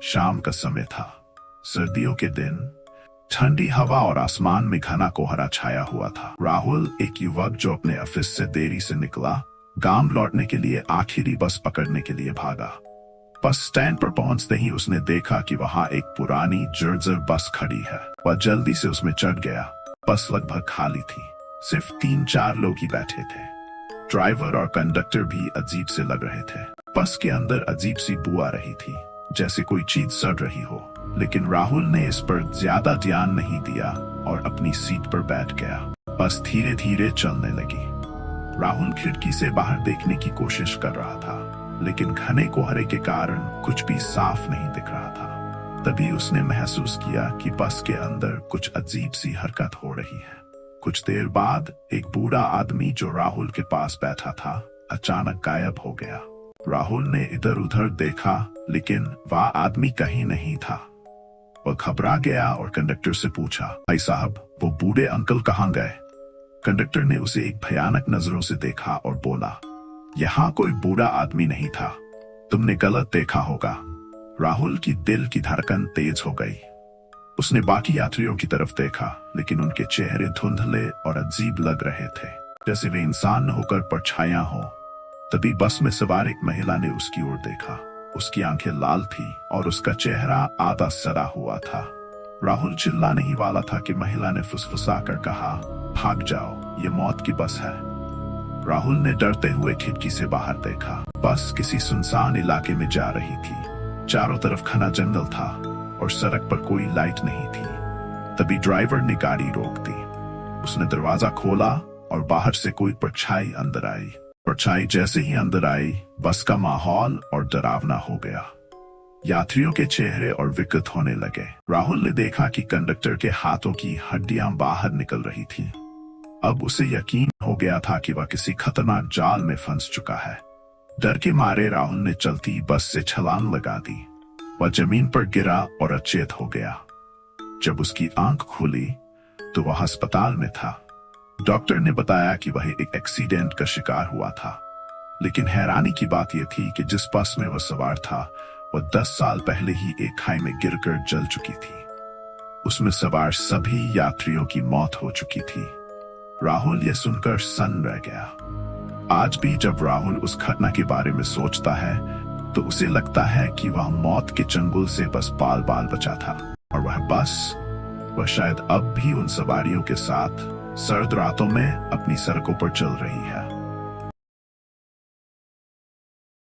शाम का समय था। सर्दियों के दिन, ठंडी हवा और आसमान में घना कोहरा छाया हुआ था। राहुल, एक युवक जो अपने ऑफिस से देरी से निकला, गांव लौटने के लिए आखिरी बस पकड़ने के लिए भागा। बस स्टैंड पर पहुंचते ही उसने देखा कि वहां एक पुरानी जर्जर बस खड़ी है। वह जल्दी से उसमें चढ़ गया। बस लगभग खाली थी, सिर्फ 3-4 लोग ही बैठे थे। ड्राइवर और कंडक्टर भी अजीब से लग रहे थे। बस के अंदर अजीब सी बू आ रही थी, जैसे कोई चीज सड़ रही हो। लेकिन राहुल ने इस पर ज्यादा ध्यान नहीं दिया और अपनी सीट पर बैठ गया। बस धीरे धीरे चलने लगी। राहुल खिड़की से बाहर देखने की कोशिश कर रहा था, लेकिन घने कोहरे के कारण कुछ भी साफ नहीं दिख रहा था। तभी उसने महसूस किया कि बस के अंदर कुछ अजीब सी हरकत हो रही है। कुछ देर बाद एक बूढ़ा आदमी जो राहुल के पास बैठा था, अचानक गायब हो गया। राहुल ने इधर उधर देखा, लेकिन वह आदमी कहीं नहीं था। वह घबरा गया और कंडक्टर से पूछा, भाई साहब, वो बूढ़े अंकल कहाँ गए? कंडक्टर ने उसे एक भयानक नजरों से देखा और बोला, यहाँ कोई बूढ़ा आदमी नहीं था, तुमने गलत देखा होगा। राहुल की दिल की धड़कन तेज हो गई। उसने बाकी यात्रियों की तरफ देखा, लेकिन उनके चेहरे धुंधले और अजीब लग रहे थे, जैसे वे इंसान न होकर परछाइयां हो। तभी बस में सवार एक महिला ने उसकी ओर देखा। उसकी आंखें लाल थी और उसका चेहरा आधा सड़ा हुआ था। राहुल चिल्लाने ही वाला था कि महिला ने फुसफुसाकर कहा, भाग जाओ, ये मौत की बस है। राहुल ने डरते हुए खिड़की से बाहर देखा। बस किसी सुनसान इलाके में जा रही थी। चारों तरफ घना जंगल था और सड़क पर कोई लाइट नहीं थी। तभी ड्राइवर ने गाड़ी रोक दी। उसने दरवाजा खोला और बाहर से कोई परछाई अंदर आई। परछाई जैसे ही अंदर आई, बस का माहौल और डरावना हो गया। यात्रियों के चेहरे और विकृत होने लगे। राहुल ने देखा कि कंडक्टर के हाथों की हड्डियां बाहर निकल रही थी। अब उसे यकीन हो गया था कि वह किसी खतरनाक जाल में फंस चुका है। डर के मारे राहुल ने चलती बस से छलांग लगा दी। वह जमीन पर गिरा और अचेत हो गया। जब उसकी आंख खुली तो वह अस्पताल में था। डॉक्टर ने बताया कि वह एक एक्सीडेंट का शिकार हुआ था। लेकिन हैरानी की बात यह थी कि जिस बस में वह सवार था, वह 10 साल पहले ही एक खाई में गिरकर जल चुकी थी। उसमें सवार सभी यात्रियों की मौत हो चुकी थी। राहुल यह सुनकर सन्न रह गया। आज भी जब राहुल उस घटना के बारे में सोचता है तो उसे लगता है कि वह मौत के चंगुल से बस बाल बाल बचा था, और वह शायद अब भी उन सवारियों के साथ सर्द रातों में अपनी सड़कों पर चल रही है।